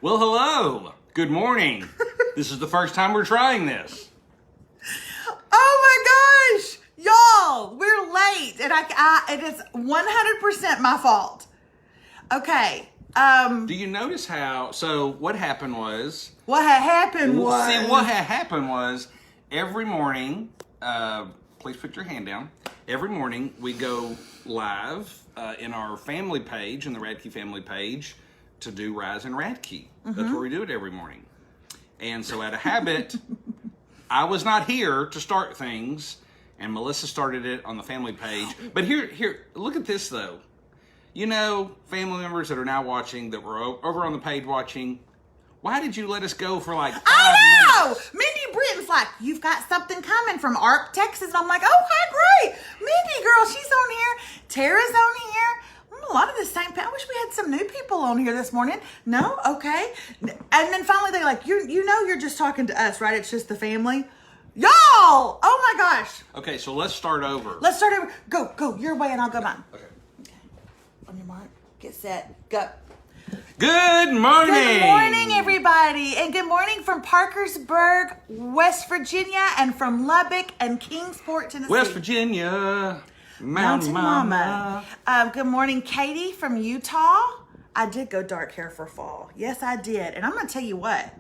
Well, hello. Good morning. This is the first time we're trying this. Oh my gosh, y'all, we're late, and it is 100% my fault. Okay. Do you notice how? So what happened was? What had happened was every morning. Please put your hand down. Every morning we go live in our family page, in the Radke family page, to do Rise and Radke. That's where we do it every morning. And so out of habit, I was not here to start things, and Melissa started it on the family page. But here, look at this though. You know, family members that are now watching, that were over on the page watching, why did you let us go for like 5 minutes? Mindy Britton's like, you've got something coming from Arp, Texas. And I'm like, oh, hi, great. Mindy, girl, she's on here. Tara's on here. A lot of the same people. I wish we had some new people on here this morning. No? Okay. And then finally they're like, you know you're just talking to us, right? It's just the family. Y'all! Oh my gosh. Okay, so let's start over. Go. Your way and I'll go mine. Okay. On your mark, get set, go. Good morning! Good morning, everybody. And good morning from Parkersburg, West Virginia, and from Lubbock and Kingsport, Tennessee. West Virginia, Mountain Mama. Good morning, Katie from Utah. I did go dark hair for fall. Yes, I did. And I'm going to tell you what.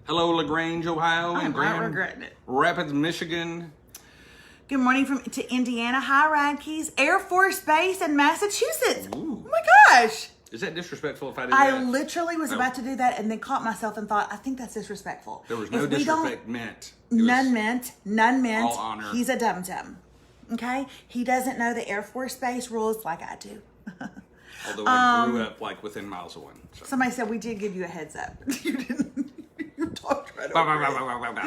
Hello, LaGrange, Ohio. I'm and not Grand regretting it. Rapids, Michigan. Good morning to Indiana. Hi, Radke's. Air Force Base in Massachusetts. Ooh. Oh, my gosh. Is that disrespectful if I did that? I literally was about to do that and then caught myself and thought, I think that's disrespectful. There was no disrespect meant. None meant. All honor. He's a dum-dum. Okay? He doesn't know the Air Force Base rules like I do. Although I grew up like within miles of one. So. Somebody said we did give you a heads up. You didn't. You talked right over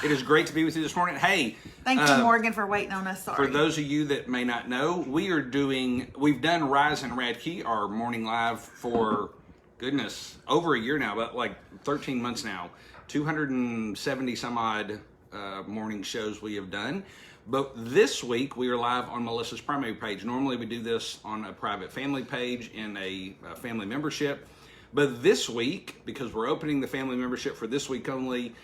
it is great to be with you this morning. Hey. Thank you, Morgan, for waiting on us. Sorry. For those of you that may not know, we've done Rise and Radke, our morning live for, goodness, over a year now, but like 13 months now. 270 some odd morning shows we have done. But this week we are live on Melissa's primary page. Normally we do this on a private family page in a family membership. But this week, because we're opening the family membership for this week only,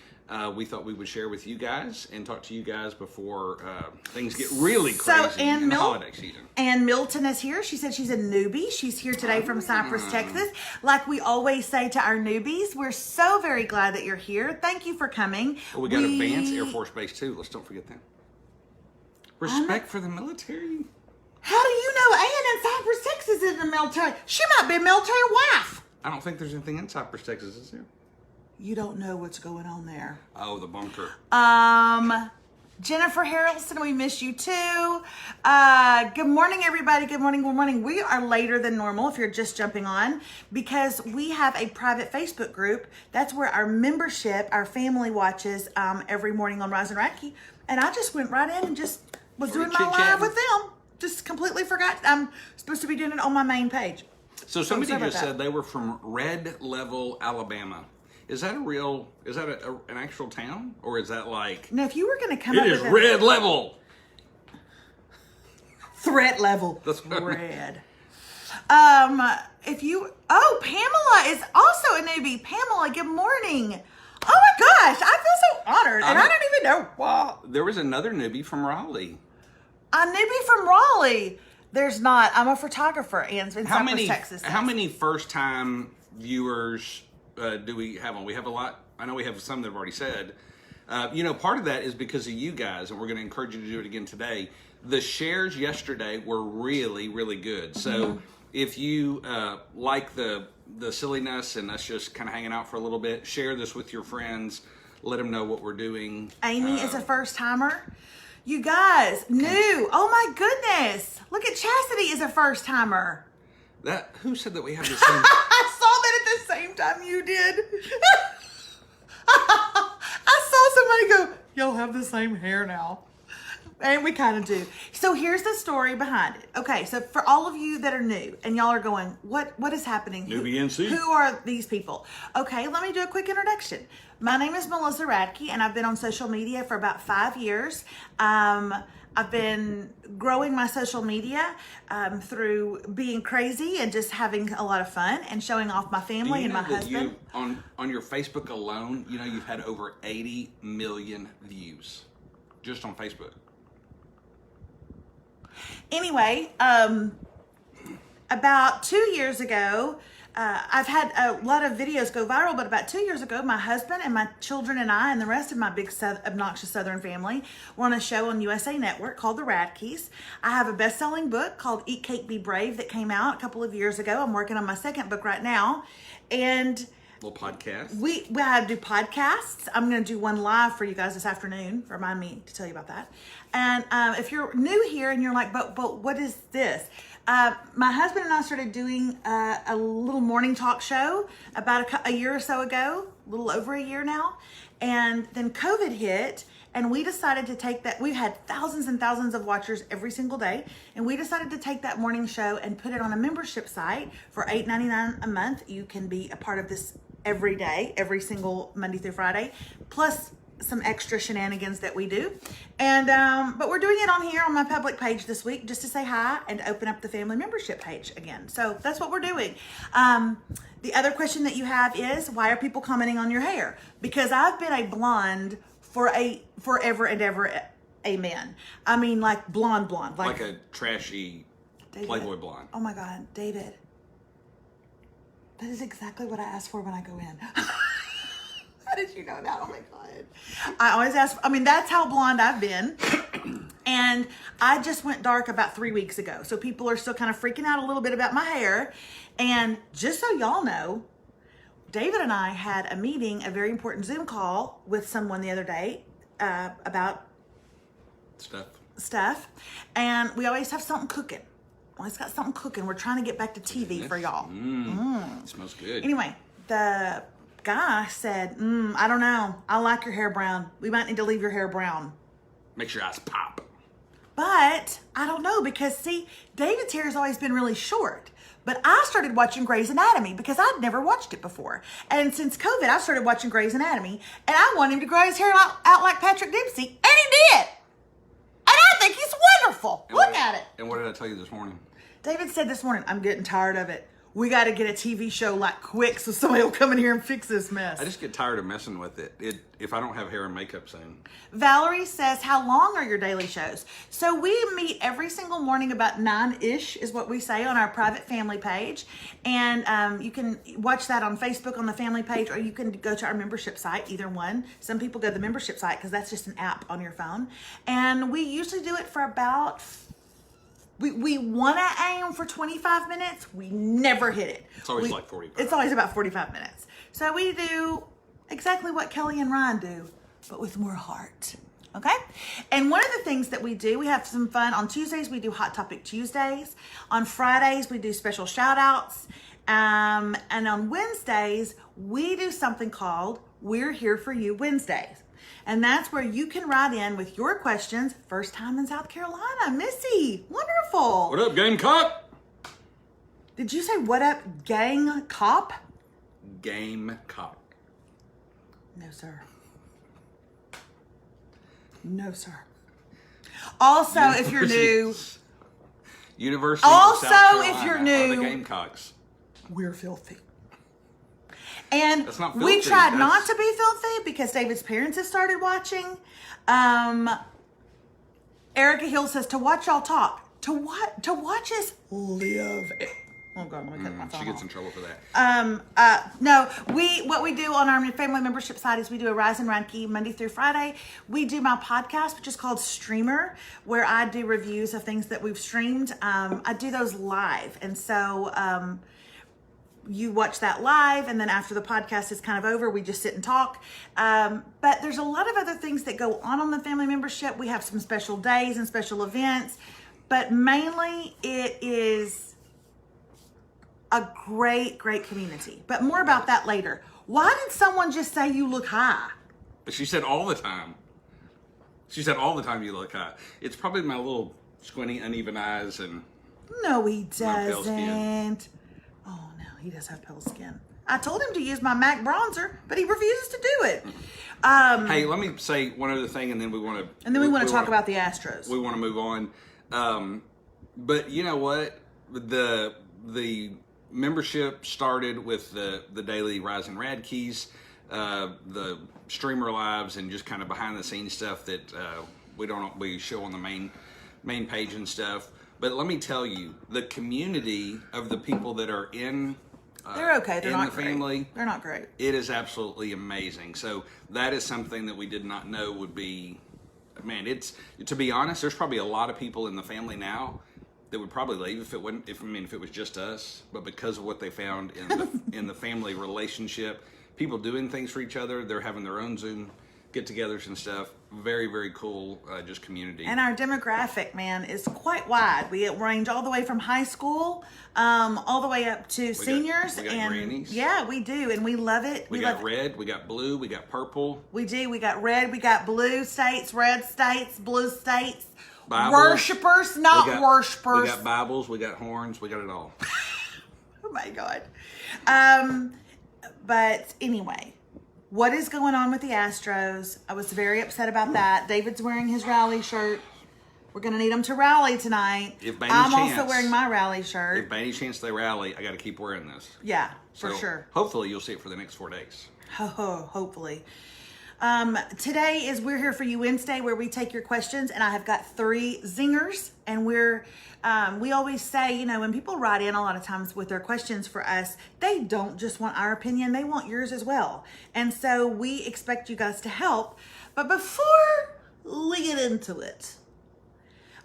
we thought we would share with you guys and talk to you guys before things get really crazy in the holiday season. Ann Milton is here. She said she's a newbie. She's here today from Cypress, Texas. Like we always say to our newbies, we're so very glad that you're here. Thank you for coming. Well, we got Vance Air Force Base too. Let's don't forget that. Respect for the military. How do you know Ann in Cypress, Texas is in the military? She might be a military wife. I don't think there's anything in Cypress, Texas, is there? You don't know what's going on there. Oh, the bunker. Jennifer Harrelson, we miss you too. Good morning, everybody. Good morning. We are later than normal if you're just jumping on because we have a private Facebook group. That's where our membership, our family watches every morning on Rise and Radke. And I just went right in and just was doing my live with them. Just completely forgot. I'm supposed to be doing it on my main page. So somebody just said they were from Red Level, Alabama. Is that an actual town? Or is that like... Now, if you were going to come up with... It is Red Level! Threat level. That's red. Pamela is also a newbie. Pamela, good morning. Oh my gosh, I feel so honored. And I don't even know. Wow. There was another newbie from Raleigh. A newbie from Raleigh. There's not. I'm a photographer in Cypress, Texas. How many first-time viewers do we have on? We have a lot. I know we have some that have already said. Part of that is because of you guys, and we're going to encourage you to do it again today. The shares yesterday were really, really good. So if you like the silliness and us just kind of hanging out for a little bit, share this with your friends. Let them know what we're doing. Amy is a first-timer. You guys, new. Oh my goodness. Look at Chastity is a first timer. Who said that we have the same? I saw that at the same time you did. I saw somebody go, y'all have the same hair now. And we kind of do. So here's the story behind it. Okay, so for all of you that are new and y'all are going, what is happening? Newbie NC. Who are these people? Okay, let me do a quick introduction. My name is Melissa Radke, and I've been on social media for about 5 years. I've been growing my social media through being crazy and just having a lot of fun and showing off my family and my husband. On your Facebook alone, you've had over 80 million views just on Facebook. Anyway, about 2 years ago, I've had a lot of videos go viral, but about 2 years ago, my husband and my children and I and the rest of my big obnoxious Southern family were on a show on USA Network called The Radkes. I have a best-selling book called Eat Cake, Be Brave that came out a couple of years ago. I'm working on my second book right now. And little podcast. We have to do podcasts. I'm going to do one live for you guys this afternoon. Remind me to tell you about that. And if you're new here and you're like, but what is this? My husband and I started doing a little morning talk show about a year or so ago, a little over a year now. And then COVID hit, and we decided to take that. We've had thousands and thousands of watchers every single day. And we decided to take that morning show and put it on a membership site for $8.99 a month. You can be a part of this every day, every single Monday through Friday, plus some extra shenanigans that we do. And but we're doing it on here on my public page this week just to say hi and open up the family membership page again. So that's what we're doing. The other question that you have is, why are people commenting on your hair? Because I've been a blonde for forever and ever. Amen. I mean, like blonde, like a trashy David, Playboy blonde. Oh my God, David. That is exactly what I ask for when I go in. How did you know that? Oh my God. I always ask, that's how blonde I've been. And I just went dark about 3 weeks ago. So people are still kind of freaking out a little bit about my hair. And just so y'all know, David and I had a meeting, a very important Zoom call with someone the other day about stuff. And we always have something cooking. Always got something cooking. We're trying to get back to TV for y'all. It smells good. Anyway, the guy said, I don't know. I like your hair brown. We might need to leave your hair brown. Makes your eyes pop. But I don't know, because see, David's hair has always been really short. But I started watching Grey's Anatomy because I'd never watched it before. And since COVID, I've started watching Grey's Anatomy. And I want him to grow his hair out like Patrick Dempsey. And he did. And I think he's wonderful. Look at it. And what did I tell you this morning? David said this morning, I'm getting tired of it. We got to get a TV show like quick so somebody will come in here and fix this mess. I just get tired of messing with it if I don't have hair and makeup soon. Valerie says, how long are your daily shows? So we meet every single morning about 9-ish is what we say on our private family page. And you can watch that on Facebook on the family page, or you can go to our membership site, either one. Some people go to the membership site because that's just an app on your phone. And we usually do it for about... We want to aim for 25 minutes. We never hit it. It's always like 45. It's always about 45 minutes. So we do exactly what Kelly and Ryan do, but with more heart. Okay? And one of the things that we do, we have some fun. On Tuesdays, we do Hot Topic Tuesdays. On Fridays, we do special shout outs. And on Wednesdays, we do something called We're Here For You Wednesdays. And that's where you can write in with your questions. First time in South Carolina. Missy, wonderful. What up, Gamecock? Did you say what up, gang cop? Gamecock. No, sir. No, sir. Also, if you're new. University also, of South Carolina if you're are new. the Gamecocks. We're filthy. And That's not we filthy, tried that's- not to be filthy because David's parents have started watching. Erica Hill says to watch y'all talk. To watch us live. Oh God, let me cut my phone She gets off. in trouble for that. No, what we do on our family membership site is we do a Rise and Radke Monday through Friday. We do my podcast, which is called Streamer, where I do reviews of things that we've streamed. I do those live, and so you watch that live, and then after the podcast is kind of over, we just sit and talk. But there's a lot of other things that go on the family membership. We have some special days and special events, but mainly it is a great community. But more about that later. Why did someone just say you look high? But she said all the time. She said, all the time you look hot. It's probably my little squinty, uneven eyes and No, he my pale skin. doesn't. Oh, no, he does have pale skin. I told him to use my MAC bronzer, but he refuses to do it. Hey, let me say one other thing, and then we want to... And then we want to talk about the Astros. We want to move on. But you know what? The membership started with the daily Rise and Radke's, the streamer lives, and just kind of behind the scenes stuff that we show on the main page and stuff. But let me tell you, the community of the people that are in they're okay. They're in not the great. family, They're not great. it is absolutely amazing. So that is something that we did not know would be. Man, it's, to be honest, there's probably a lot of people in the family now that would probably leave if it was just us. But because of what they found in the family relationship, people doing things for each other, they're having their own Zoom get-togethers and stuff. Very, very cool, just community. And our demographic, man, is quite wide. We range all the way from high school, all the way up to seniors. We got and grannies. Yeah, we do, and we love it. We got red, we got blue, we got purple. We do. We got red. We got blue states, red states, blue states. Bibles. Worshippers, not worshipers. We got Bibles, we got horns, we got it all. Oh my God. But anyway, what is going on with the Astros? I was very upset about that. David's wearing his rally shirt. We're going to need him to rally tonight. I'm also wearing my rally shirt. If by any chance they rally, I got to keep wearing this. Yeah, for sure. Hopefully you'll see it for the next 4 days. Hopefully. Today is We're Here For You Wednesday, where we take your questions, and I have got 3 zingers, and we always say, you know, when people write in a lot of times with their questions for us, they don't just want our opinion, they want yours as well. And so we expect you guys to help. But before we get into it,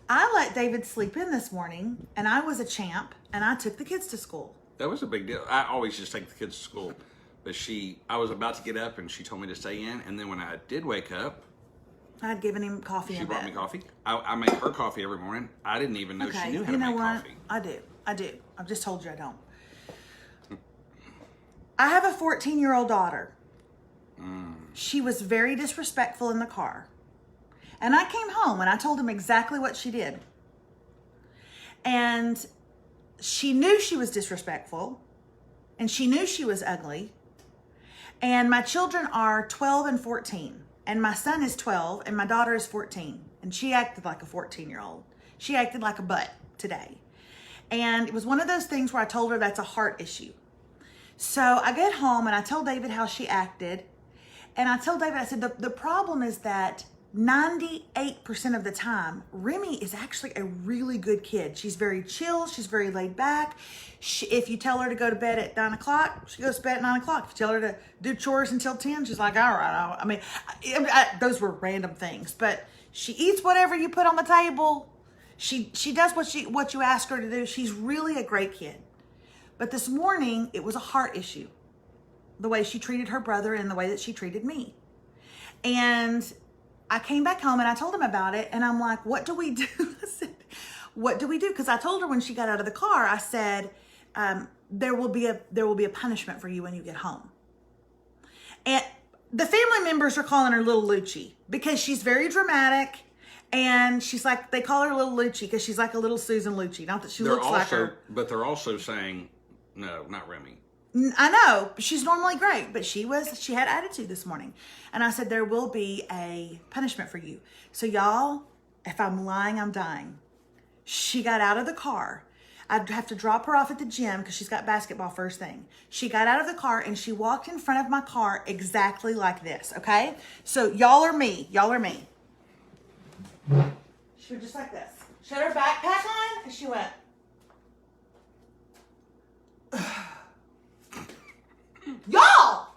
I let David sleep in this morning, and I was a champ, and I took the kids to school. That was a big deal. I always just take the kids to school. But I was about to get up and she told me to stay in. And then when I did wake up, I'd given him coffee. She brought me coffee. I make her coffee every morning. I didn't even know she knew how to make coffee. I do. I've just told you I don't. I have a 14-year-old daughter. She was very disrespectful in the car. And I came home and I told him exactly what she did. And she knew she was disrespectful. And she knew she was ugly. And my children are 12 and 14. And my son is 12 and my daughter is 14. And she acted like a 14-year-old. She acted like a butt today. And it was one of those things where I told her that's a heart issue. So I get home and I tell David how she acted. And I tell David, I said, the problem is that 98% of the time, Remy is actually a really good kid. She's very chill. She's very laid back. If you tell her to go to bed at 9 o'clock, she goes to bed at 9 o'clock. If you tell her to do chores until 10, she's like, all right. I mean, those were random things, but she eats whatever you put on the table. She does what you ask her to do. She's really a great kid. But this morning, it was a heart issue. The way she treated her brother and the way that she treated me. And I came back home and I told him about it. And I'm like, what do we do? I said, what do we do? Because I told her when she got out of the car, I said, there will be a punishment for you when you get home. And the family members are calling her Little Lucci because she's very dramatic. And she's like, they call her Little Lucci because she's like a little Susan Lucci. Not that she looks like her. But they're also saying, no, not Remy. I know, she's normally great, but she had attitude this morning. And I said, there will be a punishment for you. So y'all, if I'm lying, I'm dying. She got out of the car. I'd have to drop her off at the gym because she's got basketball first thing. She got out of the car and she walked in front of my car exactly like this, okay? So y'all are me. She was just like this. She had her backpack on and she went. Y'all,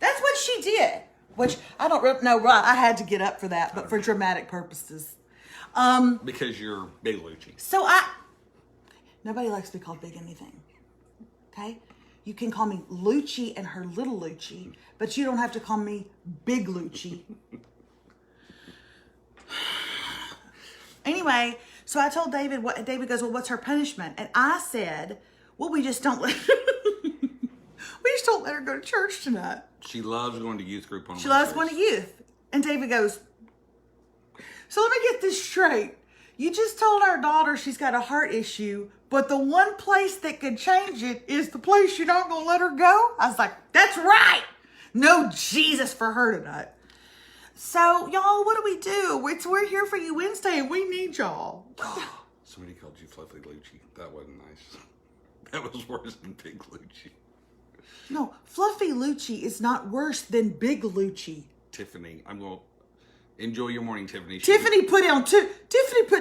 that's what she did. Which I don't know, right? I had to get up for that, but for dramatic purposes. Because you're Big Lucci. So nobody likes to be called big anything. Okay? You can call me Lucci and her Little Lucci, but you don't have to call me Big Lucci. Anyway, so I told David, David goes, well, what's her punishment? And I said, well, we just don't let her go to church tonight. She loves going to youth group on She loves going to youth. And David goes, So let me get this straight. You just told our daughter she's got a heart issue, but the one place that could change it is the place you're not going to let her go? I was like, that's right. No Jesus for her tonight. So, y'all, what do we do? We're here for you Wednesday, and we need y'all. Somebody called you Fluffy Lucci. That wasn't nice. That was worse than Big Lucci. No, Fluffy Lucci is not worse than Big Lucci. Tiffany, I'm going to enjoy your morning, Tiffany. Tiffany put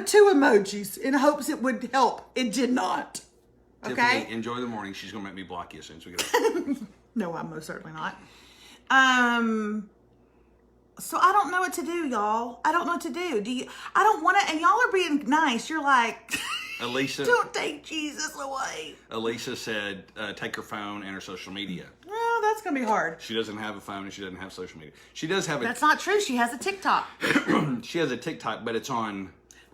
two emojis in hopes it would help. It did not. Okay? Tiffany, enjoy the morning. She's going to make me block you as soon as we get out. No, I'm most certainly not. So I don't know what to do, y'all. I don't know what to do. I don't want to, and y'all are being nice. You're like, Elisa, don't take Jesus away. Elisa said, take her phone and her social media. Well, that's going to be hard. She doesn't have a phone and she doesn't have social media. She does have That's not true. She has a TikTok. She has a TikTok, but it's on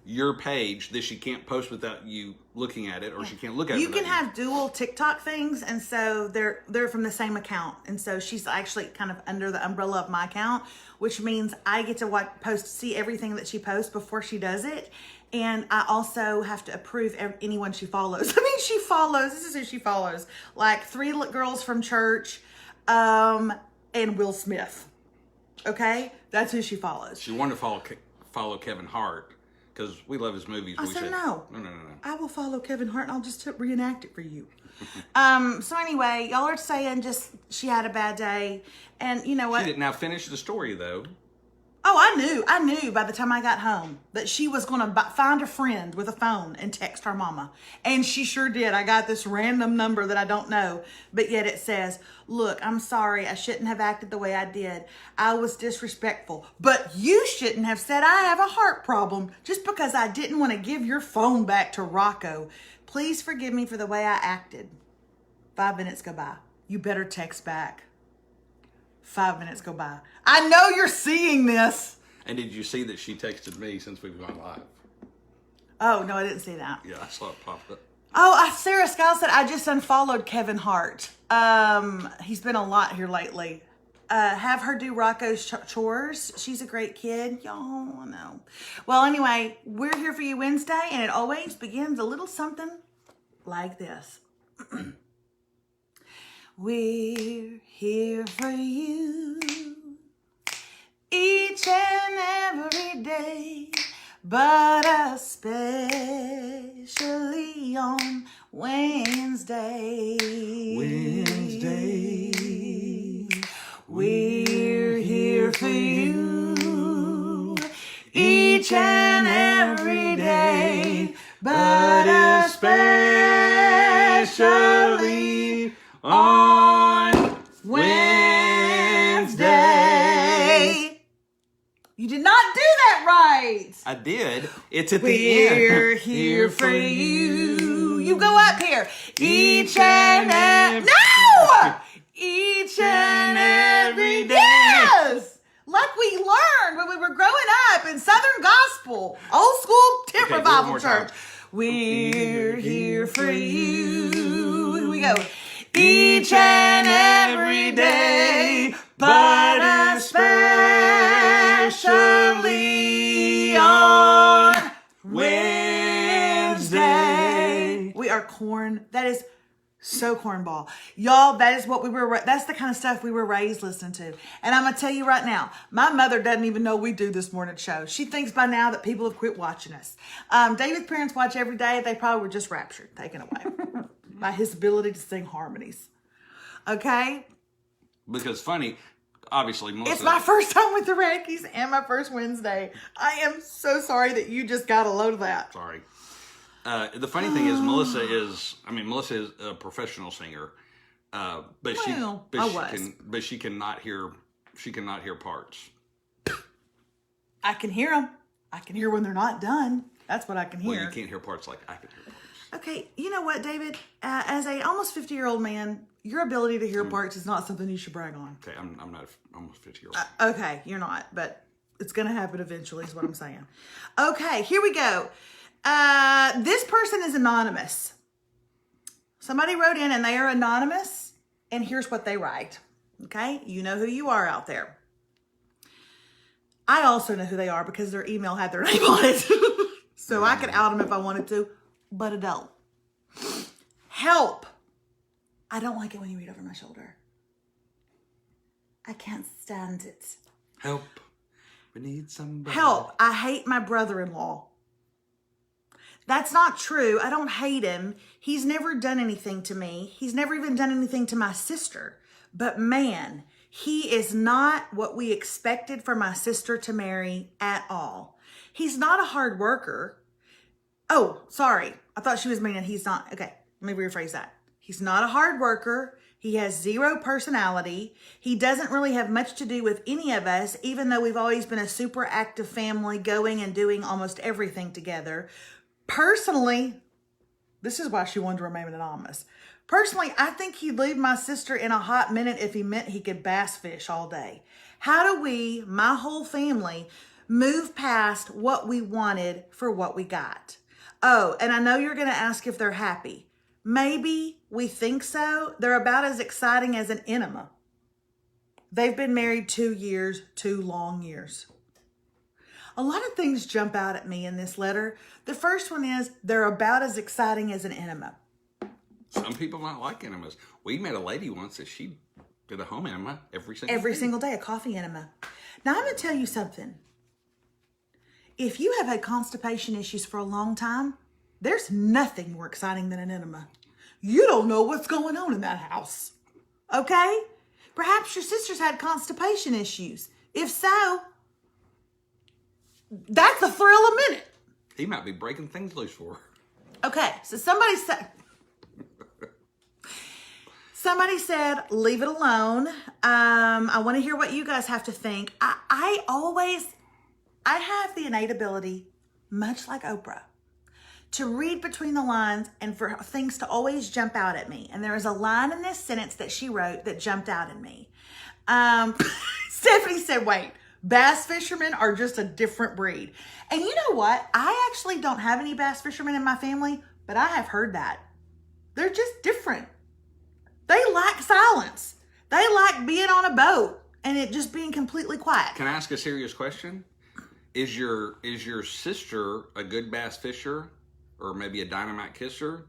your page that she can't post without you looking at it, or she can't look at it. You can have dual TikTok things, and so they're from the same account, and so she's actually kind of under the umbrella of my account, which means I get to see everything that she posts before she does it, and I also have to approve anyone she follows. I mean, she follows. This is who she follows: like 3 girls from church, and Will Smith. Okay, that's who she follows. She wanted to follow Kevin Hart. Because we love his movies. I said no. No. I will follow Kevin Hart and I'll just reenact it for you. So anyway, y'all are saying just she had a bad day. And you know what? She didn't now finish the story though. Oh, I knew by the time I got home that she was going to find a friend with a phone and text her mama. And she sure did. I got this random number that I don't know, but yet it says, look, I'm sorry. I shouldn't have acted the way I did. I was disrespectful, but you shouldn't have said I have a heart problem just because I didn't want to give your phone back to Rocco. Please forgive me for the way I acted. 5 minutes go by. You better text back. 5 minutes go by. I know you're seeing this. And did you see that she texted me since we've gone live? Oh, no, I didn't see that. Yeah, I saw it pop up. Oh, Sarah Scott said, I just unfollowed Kevin Hart. He's been a lot here lately. Have her do Rocco's chores. She's a great kid. Y'all know. Well, anyway, we're here for you Wednesday, and it always begins a little something like this. We're here for you each and every day, but especially on Wednesday. We're here for you each and every day, but especially on Wednesday. You did not do that right. I did. It's at the end. We're here for you. You go up here. Each and every... No! Each and every day. Yes! Like we learned when we were growing up in Southern Gospel. Old school tent Okay, revival more church. time. We're here for you. Here we go. Each and every day, but especially on Wednesday. We are corn. That is so cornball. Y'all, that is what that's the kind of stuff we were raised listening to. And I'm going to tell you right now, my mother doesn't even know we do this morning show. She thinks by now that people have quit watching us. David's parents watch every day. They probably were just raptured, taken away by his ability to sing harmonies. Okay? Because funny, obviously, Melissa. It's my first time with the Radkes and my first Wednesday. I am so sorry that you just got a load of that. Sorry. The funny thing is, Melissa is a professional singer, but she cannot hear parts. I can hear them. I can hear when they're not done. That's what I can hear. Well, you can't hear parts like I can hear parts. Okay, you know what, David? As a almost 50-year-old man, your ability to hear parts is not something you should brag on. Okay, I'm not almost 50-year-old. Okay, you're not, but it's going to happen eventually is what I'm saying. Okay, here we go. This person is anonymous. Somebody wrote in and they are anonymous, and here's what they write. Okay, you know who you are out there. I also know who they are because their email had their name on it. So I could out them if I wanted to, but I don't. Help. I don't like it when you read over my shoulder. I can't stand it. Help. We need somebody. Help. I hate my brother-in-law. That's not true. I don't hate him. He's never done anything to me. He's never even done anything to my sister. But man, he is not what we expected for my sister to marry at all. He's not a hard worker. Oh, sorry. I thought she was meaning he's not. Okay, let me rephrase that. He's not a hard worker. He has zero personality. He doesn't really have much to do with any of us, even though we've always been a super active family going and doing almost everything together. Personally, this is why she wanted to remain anonymous. Personally, I think he'd leave my sister in a hot minute if he meant he could bass fish all day. How do we, my whole family, move past what we wanted for what we got? Oh, and I know you're going to ask if they're happy. Maybe we think so. They're about as exciting as an enema. They've been married 2 years, 2 long years. A lot of things jump out at me in this letter. The first one is they're about as exciting as an enema. Some people don't like enemas. We met a lady once that she did a home enema every single day. A coffee enema. Now I'm going to tell you something. If you have had constipation issues for a long time, there's nothing more exciting than an enema. You don't know what's going on in that house. Okay? Perhaps your sister's had constipation issues. If so, that's a thrill a minute. He might be breaking things loose for her. Okay, so somebody said, leave it alone. I want to hear what you guys have to think. I have the innate ability, much like Oprah, to read between the lines and for things to always jump out at me. And there is a line in this sentence that she wrote that jumped out at me. Stephanie said, wait, bass fishermen are just a different breed. And you know what? I actually don't have any bass fishermen in my family, but I have heard that. They're just different. They like silence. They like being on a boat and it just being completely quiet. Can I ask a serious question? Is your sister a good bass fisher or maybe a dynamite kisser?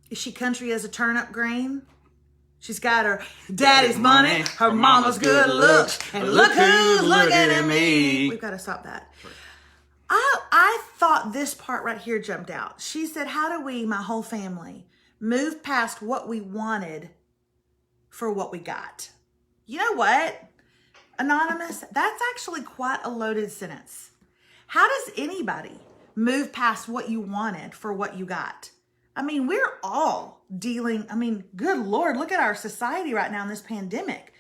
Is she country as a turnip green? She's got her daddy's money, her mama's good looks, and look who's looking at me. We've got to stop that. Right. I thought this part right here jumped out. She said, how do we, my whole family, move past what we wanted for what we got? You know what? Anonymous, that's actually quite a loaded sentence. How does anybody move past what you wanted for what you got? I mean, we're all dealing, good Lord, look at our society right now in this pandemic.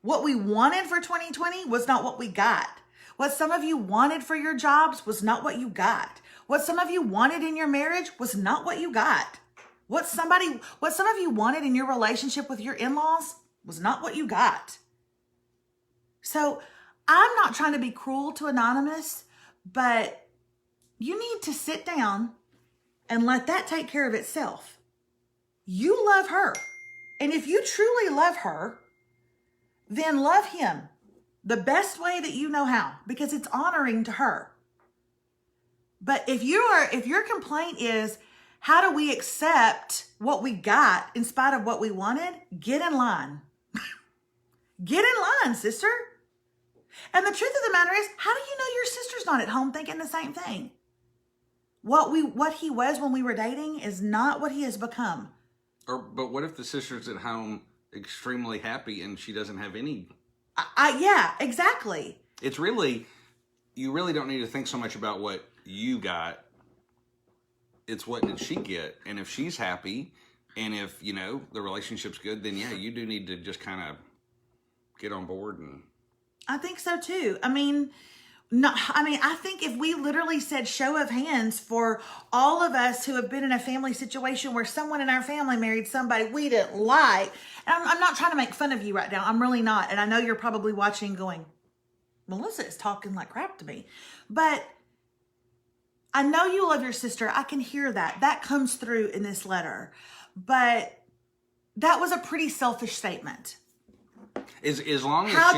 What we wanted for 2020 was not what we got. What some of you wanted for your jobs was not what you got. What some of you wanted in your marriage was not what you got. What some of you wanted in your relationship with your in-laws was not what you got. So I'm not trying to be cruel to Anonymous, but you need to sit down and let that take care of itself. You love her. And if you truly love her, then love him the best way that you know how, because it's honoring to her. But if your complaint is, how do we accept what we got in spite of what we wanted? Get in line. Get in line, sister. And the truth of the matter is, how do you know your sister's not at home thinking the same thing? What he was when we were dating is not what he has become. But what if the sister's at home extremely happy and she doesn't have any? Yeah, exactly. It's really, you really don't need to think so much about what you got. It's what did she get? And if she's happy and if, the relationship's good, then yeah, you do need to just kind of get on board. And I think so too. I think if we literally said show of hands for all of us who have been in a family situation where someone in our family married somebody we didn't like, and I'm not trying to make fun of you right now. I'm really not. And I know you're probably watching going, Melissa is talking like crap to me. But I know you love your sister. I can hear that. That comes through in this letter. But that was a pretty selfish statement. As long as How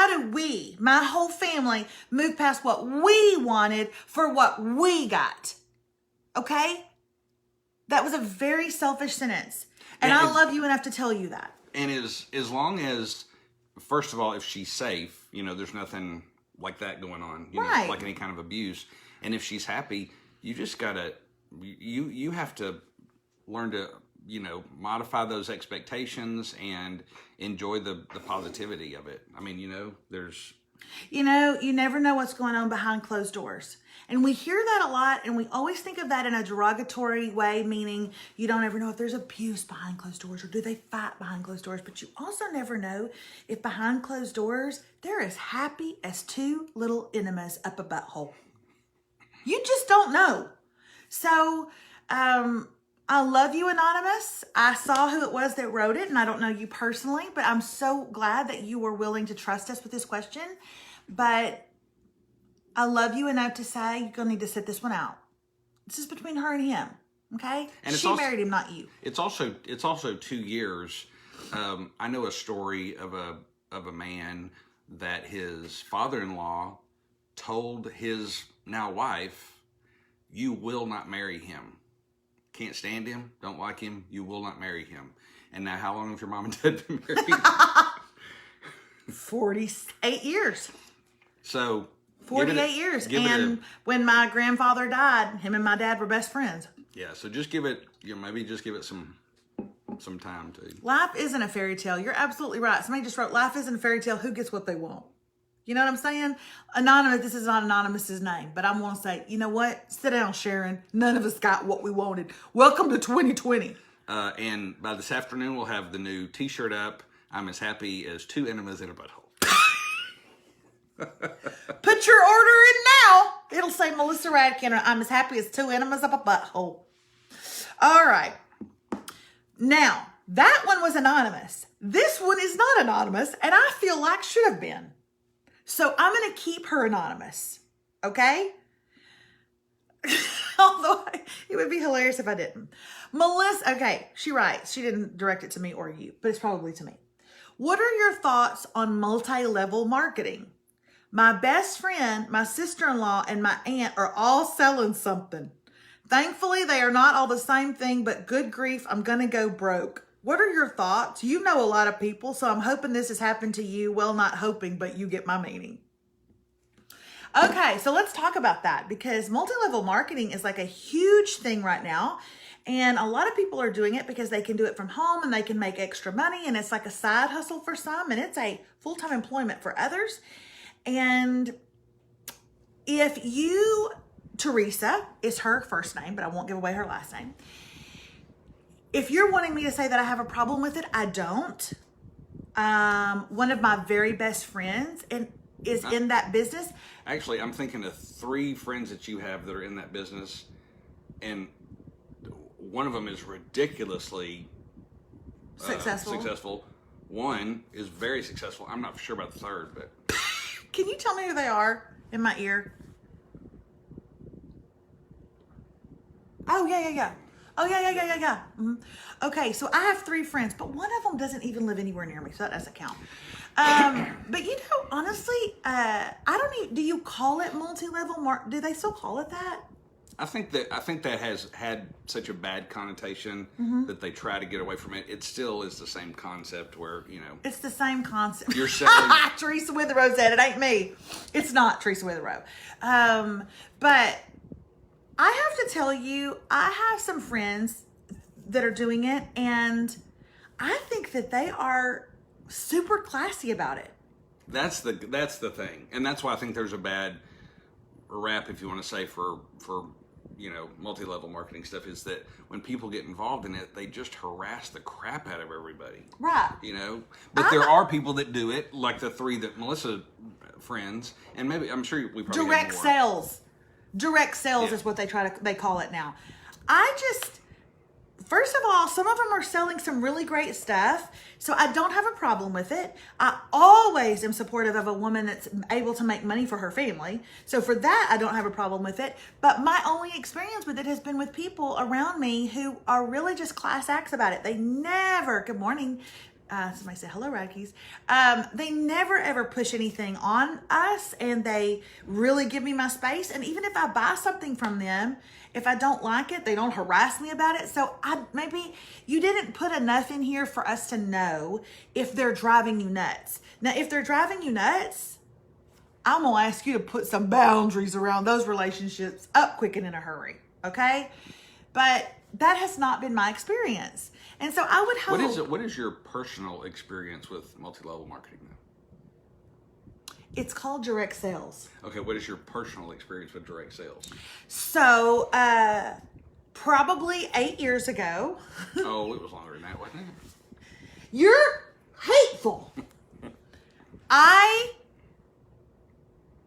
do we, my whole family, move past what we wanted for what we got? Okay? That was a very selfish sentence. And I love you enough to tell you that. And as long as, first of all, if she's safe, there's nothing like that going on, right. like any kind of abuse. And if she's happy, you just gotta, you have to learn to, modify those expectations and enjoy the positivity of it. I mean, there's... you never know what's going on behind closed doors. And we hear that a lot, and we always think of that in a derogatory way, meaning you don't ever know if there's abuse behind closed doors or do they fight behind closed doors. But you also never know if behind closed doors, they're as happy as two little enemas up a butthole. You just don't know. So, I love you, Anonymous. I saw who it was that wrote it, and I don't know you personally, but I'm so glad that you were willing to trust us with this question. But I love you enough to say you're going to need to sit this one out. This is between her and him, okay? And she married him, not you. It's also 2 years. I know a story of a man that his father-in-law told his now wife, "You will not marry him. Can't stand him, don't like him, you will not marry him." And now how long have your mom and dad been married? 48 years. So 48 years. And when my grandfather died, him and my dad were best friends. Yeah, so just give it, maybe just give it some time to... Life isn't a fairy tale. You're absolutely right. Somebody just wrote, life isn't a fairy tale. Who gets what they want? You know what I'm saying? Anonymous, this is not Anonymous's name, but I'm going to say, you know what? Sit down, Sharon. None of us got what we wanted. Welcome to 2020. And by this afternoon, we'll have the new t-shirt up. I'm as happy as two enemas in a butthole. Put your order in now. It'll say Melissa Radke, and I'm as happy as two enemas up a butthole. All right. Now, that one was anonymous. This one is not anonymous, and I feel like should have been. So I'm going to keep her anonymous, okay? Although it would be hilarious if I didn't. Melissa, okay, she writes. She didn't direct it to me or you, but it's probably to me. What are your thoughts on multi-level marketing? My best friend, my sister-in-law, and my aunt are all selling something. Thankfully, they are not all the same thing, but good grief, I'm going to go broke. What are your thoughts? You know a lot of people, so I'm hoping this has happened to you. Well, not hoping, but you get my meaning. Okay, so let's talk about that because multi-level marketing is like a huge thing right now. And a lot of people are doing it because they can do it from home and they can make extra money. And it's like a side hustle for some and it's a full-time employment for others. And if you, Teresa is her first name, but I won't give away her last name. If you're wanting me to say that I have a problem with it, I don't. One of my very best friends is in that business. Actually, I'm thinking of 3 friends that you have that are in that business, and one of them is ridiculously successful. One is very successful. I'm not sure about the third, but can you tell me who they are in my ear? Oh, yeah. Oh, yeah. Mm-hmm. Okay, so I have 3 friends, but one of them doesn't even live anywhere near me, so that doesn't count. But honestly, I don't even, do you call it multi-level do they still call it that? I think that has had such a bad connotation that they try to get away from it. It still is the same concept where, It's the same concept. You're selling... Teresa Witherow said it ain't me. It's not Teresa Witherow. But I have to tell you, I have some friends that are doing it, and I think that they are super classy about it. That's the thing, and that's why I think there's a bad rap, if you want to say, for multi-level marketing stuff, is that when people get involved in it, they just harass the crap out of everybody. Right. But there are people that do it, like the 3 that Melissa friends, and maybe I'm sure we probably direct have more. sales. Direct sales is what they call it now. First of all, some of them are selling some really great stuff, so I don't have a problem with it. I always am supportive of a woman that's able to make money for her family. So for that, I don't have a problem with it. But my only experience with it has been with people around me who are really just class acts about it. They never, good morning, somebody said, hello, Radkes. They never ever push anything on us, and they really give me my space. And even if I buy something from them, if I don't like it, they don't harass me about it. So maybe you didn't put enough in here for us to know if they're driving you nuts. Now, if they're driving you nuts, I'm going to ask you to put some boundaries around those relationships up quick and in a hurry. Okay? But that has not been my experience. And so I would hope. What is your personal experience with multi-level marketing now? It's called direct sales. Okay, what is your personal experience with direct sales? So, probably 8 years ago. Oh, it was longer than that, wasn't it? You're hateful. I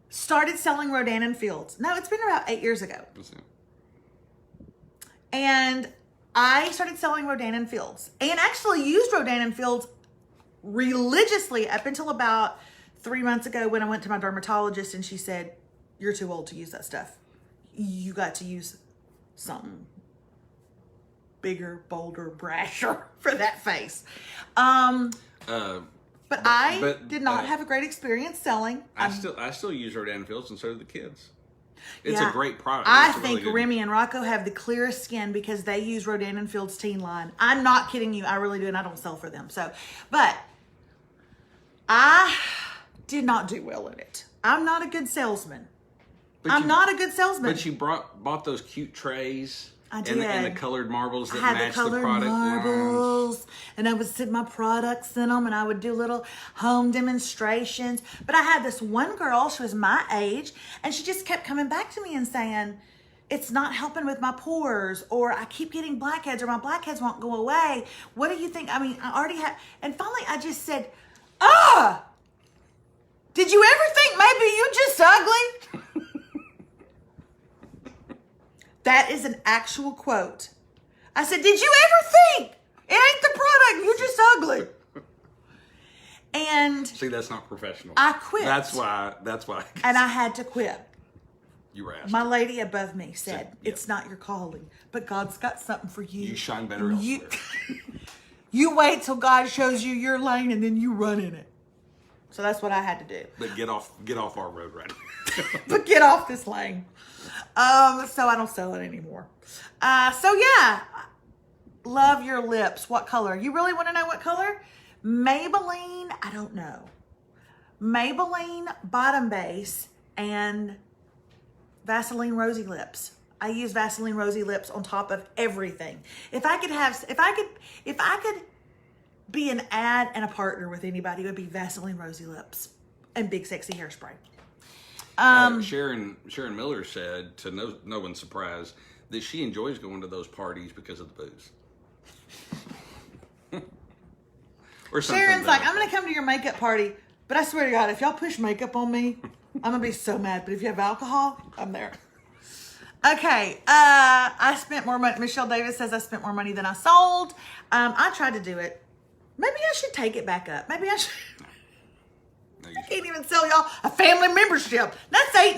started selling Rodan and Fields. No, it's been about 8 years ago. And I started selling Rodan and Fields, and actually used Rodan and Fields religiously up until about 3 months ago when I went to my dermatologist and she said, you're too old to use that stuff. You got to use something bigger, bolder, brasher for that face. But I did not have a great experience selling. I still use Rodan Fields, and so do the kids. It's a great product. I think Remy and Rocco have the clearest skin because they use Rodan and Fields teen line. I'm not kidding you. I really do, and I don't sell for them. So, but I did not do well at it. I'm not a good salesman. Not a good salesman. But you bought those cute trays. I did. And the colored marbles that I had match the colored product marbles, lines. and I would sit my products in them, and I would do little home demonstrations. But I had this one girl, she was my age, and she just kept coming back to me and saying, it's not helping with my pores, or I keep getting blackheads, or my blackheads won't go away. What do you think? I mean, I already have, and finally I just said, did you ever think maybe you just ugly? That is an actual quote. I said, did you ever think it ain't the product, you're just ugly? And see, that's not professional. I quit. That's why. And I had to quit. You were asked. My lady above me said, it's not your calling, but God's got something for you. You shine better elsewhere. You wait till God shows you your lane, and then you run in it. So that's what I had to do. But get off our road right now. But get off this lane. So I don't sell it anymore. So yeah, love your lips. What color? You really want to know what color? Maybelline, I don't know. Maybelline Bottom Base and Vaseline Rosy Lips. I use Vaseline Rosy Lips on top of everything. If I could be an ad and a partner with anybody, it would be Vaseline Rosy Lips and Big Sexy Hairspray. Sharon Miller said, to no one's surprise, that she enjoys going to those parties because of the booze. Or something. Sharon's like, I'm going to come to your makeup party, but I swear to God, if y'all push makeup on me, I'm going to be so mad. But if you have alcohol, I'm there. Okay, I spent more money. Michelle Davis says I spent more money than I sold. I tried to do it. Maybe I should take it back up. Maybe I should. I can't even sell y'all a family membership. That's $8.99.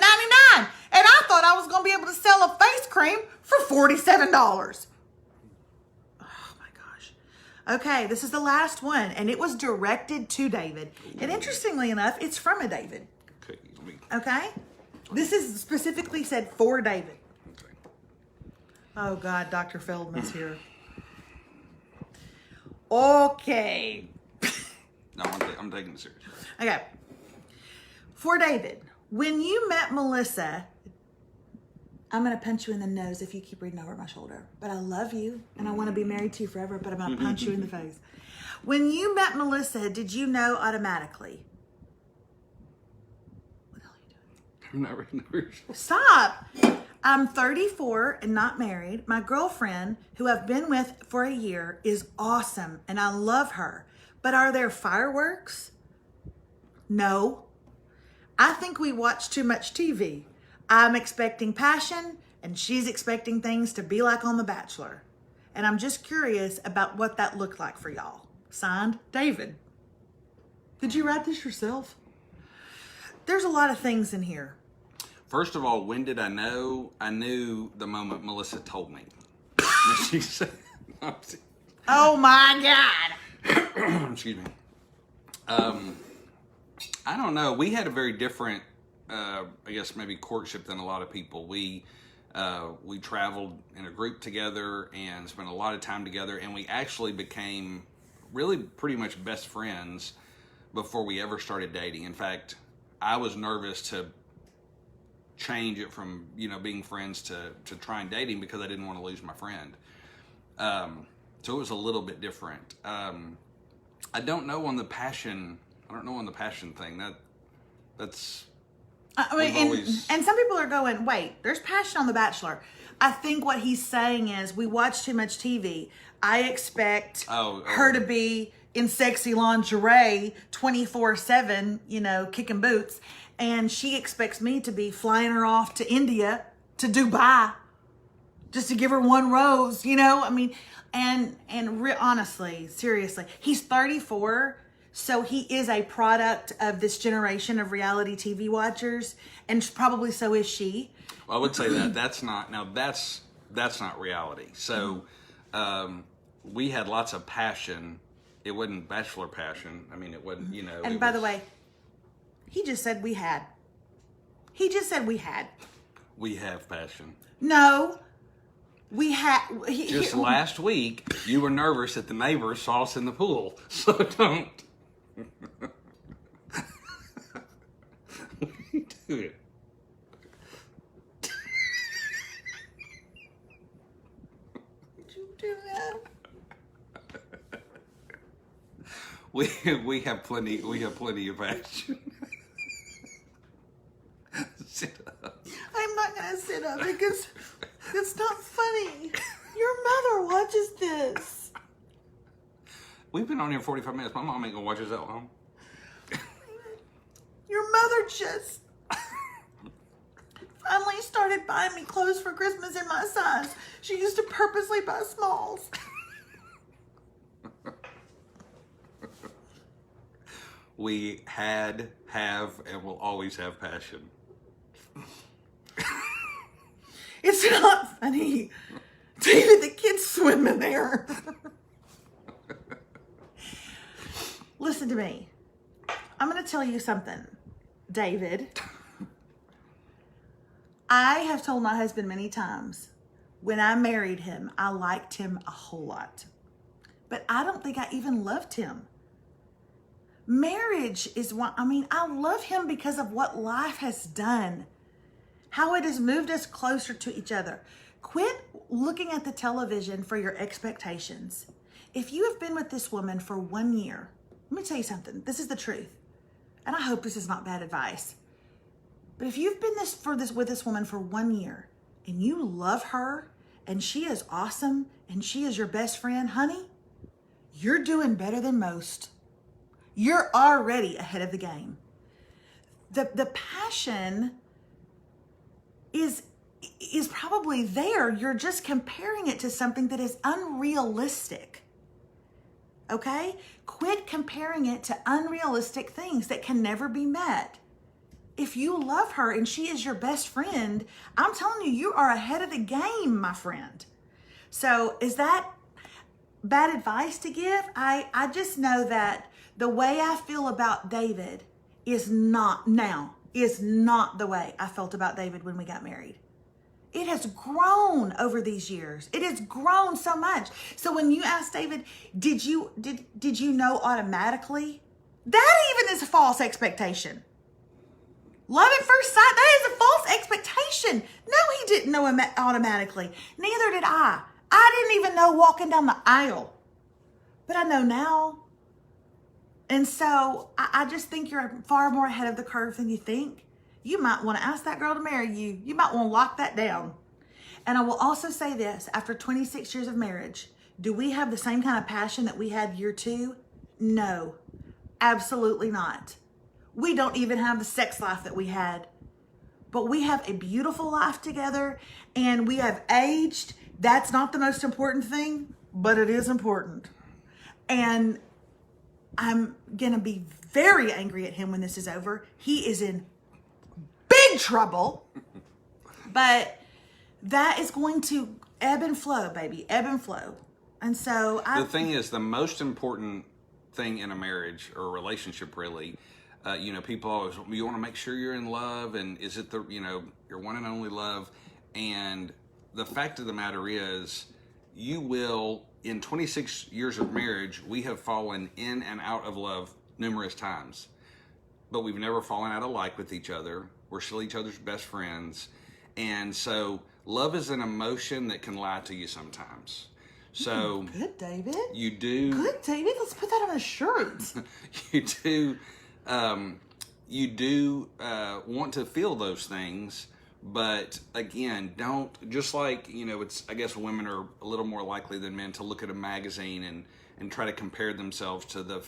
And I thought I was going to be able to sell a face cream for $47. Oh my gosh. Okay, this is the last one. And it was directed to David. And interestingly enough, it's from a David. Okay? This is specifically said for David. Okay. Oh God, Dr. Feldman's here. Okay. No, I'm taking it serious. Okay. For David, when you met Melissa, I'm going to punch you in the nose if you keep reading over my shoulder. But I love you, and I want to be married to you forever, but I'm going to punch you in the face. When you met Melissa, did you know automatically? What the hell are you doing? I'm not reading the version. Stop. I'm 34 and not married. My girlfriend, who I've been with for a year, is awesome, and I love her. But are there fireworks? No. I think we watch too much TV. I'm expecting passion, and she's expecting things to be like on The Bachelor. And I'm just curious about what that looked like for y'all. Signed, David. Did you write this yourself? There's a lot of things in here. First of all, when did I know? I knew the moment Melissa told me. She said, oh my God. Excuse me. I don't know. We had a very different, I guess maybe courtship than a lot of people. We traveled in a group together and spent a lot of time together, and we actually became really pretty much best friends before we ever started dating. In fact, I was nervous to change it from being friends to trying dating because I didn't want to lose my friend. So it was a little bit different. I don't know on the passion. I don't know on the passion thing. That's. I mean, and some people are going, wait, there's passion on The Bachelor. I think what he's saying is we watch too much TV. I expect her to be in sexy lingerie 24/7, kicking boots. And she expects me to be flying her off to India, to Dubai, just to give her one rose, I mean, honestly, seriously, he's 34. So he is a product of this generation of reality TV watchers, and probably so is she. Well, I would say that's not reality. So we had lots of passion. It wasn't Bachelor passion. I mean, it wasn't, And by the way, he just said we had. He just said we had. We have passion. No. We had. Just last week, you were nervous that the neighbors saw us in the pool. So don't. Do it. Did you do that? We have plenty of action. Sit up. I'm not gonna sit up because it's not funny. Your mother watches this. We've been on here 45 minutes. My mom ain't gonna watch us at home. Your mother just finally started buying me clothes for Christmas in my size. She used to purposely buy smalls. We have, and will always have passion. It's not funny. David, the kids swim in there. Listen to me. I'm going to tell you something, David. I have told my husband many times, when I married him, I liked him a whole lot. But I don't think I even loved him. Marriage is I love him because of what life has done. How it has moved us closer to each other. Quit looking at the television for your expectations. If you have been with this woman for 1 year, let me tell you something. This is the truth. And I hope this is not bad advice. But if you've been with this woman for 1 year and you love her and she is awesome and she is your best friend, honey, you're doing better than most. You're already ahead of the game. The passion is probably there. You're just comparing it to something that is unrealistic. Okay? Quit comparing it to unrealistic things that can never be met. If you love her and she is your best friend, I'm telling you, you are ahead of the game, my friend. So is that bad advice to give? I just know that the way I feel about David is not the way I felt about David when we got married. It has grown over these years. It has grown so much. So when you ask David, did you know automatically? That even is a false expectation. Love at first sight, that is a false expectation. No, he didn't know automatically. Neither did I. I didn't even know walking down the aisle. But I know now. And so I just think you're far more ahead of the curve than you think. You might want to ask that girl to marry you. You might want to lock that down. And I will also say this, after 26 years of marriage, do we have the same kind of passion that we had year 2? No, absolutely not. We don't even have the sex life that we had. But we have a beautiful life together and we have aged. That's not the most important thing, but it is important. And I'm going to be very angry at him when this is over. He is in big trouble. But that is going to ebb and flow, baby. Ebb and flow. And so the thing is, the most important thing in a marriage or a relationship, really. People always, you want to make sure you're in love, and is it your one and only love? And the fact of the matter is, you will, in 26 years of marriage, we have fallen in and out of love numerous times, but we've never fallen out of like with each other. We're still each other's best friends. And so love is an emotion that can lie to you sometimes. So good, David. You do. Good, David. Let's put that on a shirt. You do want to feel those things, but again, don't, just like, it's, I guess women are a little more likely than men to look at a magazine and try to compare themselves to the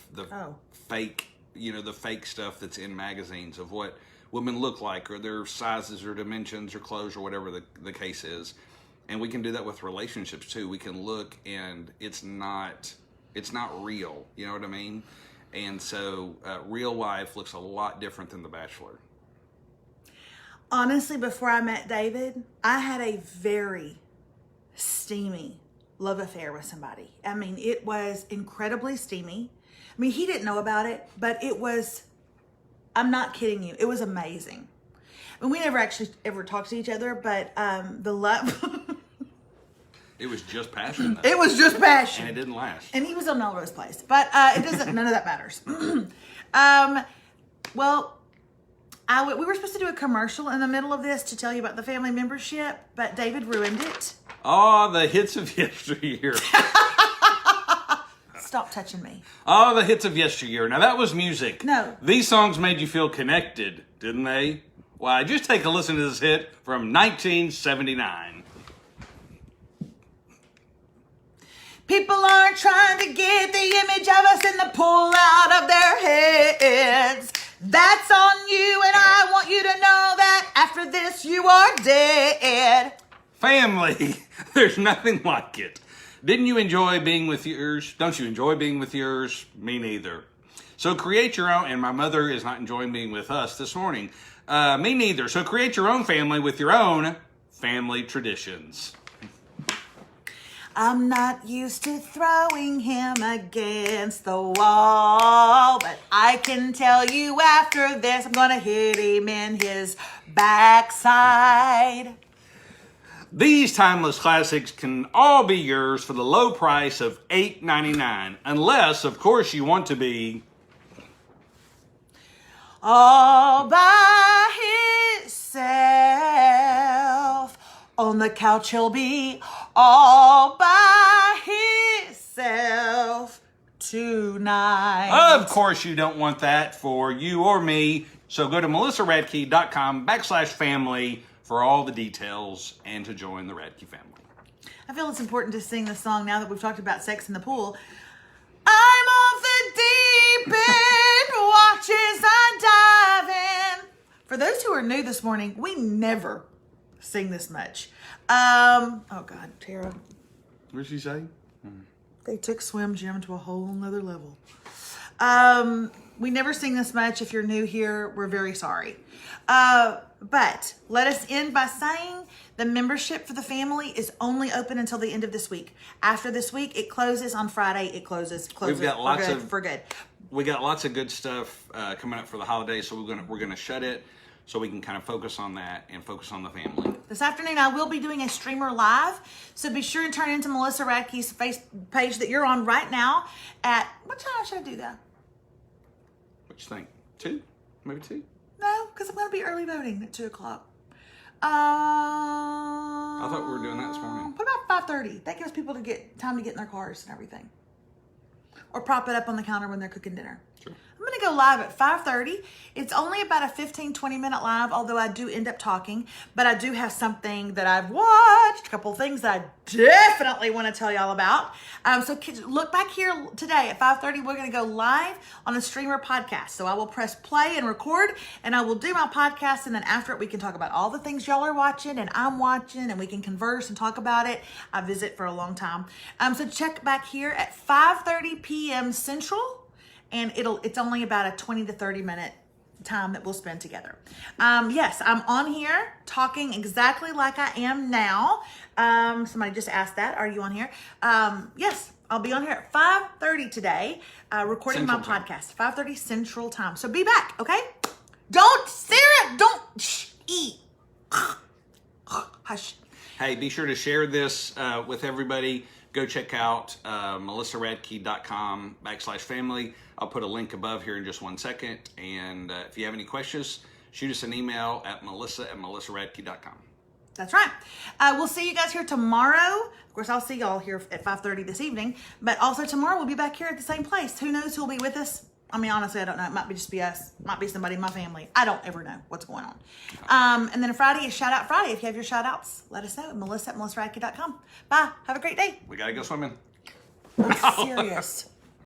fake, the fake stuff that's in magazines of what women look like, or their sizes or dimensions or clothes or whatever the case is. And we can do that with relationships too. We can look and it's not real. You know what I mean? And so real life looks a lot different than The Bachelor. Honestly, before I met David, I had a very steamy love affair with somebody. I mean, it was incredibly steamy. I mean, he didn't know about it, but it was, I'm not kidding you, it was amazing. I mean, we never actually ever talked to each other, but the love... It was just passion, though. It was just passion. And it didn't last. And he was on Melrose Place. But it doesn't, none of that matters. Well, we were supposed to do a commercial in the middle of this to tell you about the family membership, but David ruined it. Oh, the hits of yesteryear. Stop touching me. Oh, the hits of yesteryear. Now, that was music. No. These songs made you feel connected, didn't they? Why, just take a listen to this hit from 1979. People are trying to get the image of us in the pull out of their heads. That's on you, and I want you to know that after this you are dead. Family, there's nothing like it. Didn't you enjoy being with yours? Don't you enjoy being with yours? Me neither. So create your own, and my mother is not enjoying being with us this morning. Me neither. So create your own family with your own family traditions. I'm not used to throwing him against the wall, but I can tell you after this, I'm gonna hit him in his backside. These timeless classics can all be yours for the low price of $8.99, unless, of course, you want to be all by himself. On the couch he'll be all by himself tonight. Of course you don't want that for you or me. So go to melissaradke.com/family for all the details and to join the Radke family. I feel it's important to sing the song now that we've talked about sex in the pool. I'm off the deep end, watch as I dive in. For those who are new this morning, we never sing this much. Oh God, Tara. What did she say? They took Swim Gym to a whole nother level. We never sing this much. If you're new here, we're very sorry. But let us end by saying the membership for the family is only open until the end of this week. After this week, it closes on Friday. It closes. We've got lots we're good. We got lots of good stuff coming up for the holidays, so we're gonna shut it so we can kind of focus on that and focus on the family. This afternoon, I will be doing a streamer live, so be sure and turn into Melissa Radke's face page that you're on right now at, what time should I do that? What you think? 2? Maybe 2? No, because I'm going to be early voting at 2 o'clock. I thought we were doing that this morning. What about 5:30? That gives people time to get in their cars and everything. Or prop it up on the counter when they're cooking dinner. Sure. I'm going to go live at 5:30. It's only about a 15-20 minute live, although I do end up talking. But I do have something that I've watched, a couple of things that I definitely want to tell y'all about. So look back here today at 5:30. We're going to go live on a streamer podcast. So I will press play and record, and I will do my podcast. And then after it, we can talk about all the things y'all are watching and I'm watching, and we can converse and talk about it. I visit for a long time. So check back here at 5:30 p.m. Central. And it's only about a 20 to 30 minute time that we'll spend together. Yes, I'm on here talking exactly like I am now. Somebody just asked that. Are you on here? Yes, I'll be on here at 5:30 today, recording my Central podcast. 5:30 Central Time. So be back, okay? Don't, Sarah, don't eat. Hush. Hey, be sure to share this with everybody. Go check out melissaradke.com/family. I'll put a link above here in just 1 second. And if you have any questions, shoot us an email at melissa@melissaradke.com. That's right. We'll see you guys here tomorrow. Of course, I'll see y'all here at 5:30 this evening. But also tomorrow, we'll be back here at the same place. Who knows who'll be with us? I mean, honestly, I don't know. It might be just be us. Might be somebody in my family. I don't ever know what's going on. And then Friday is Shout Out Friday. If you have your shout outs, let us know at melissa@melissaradke.com. Bye. Have a great day. We got to go swimming. I'm serious.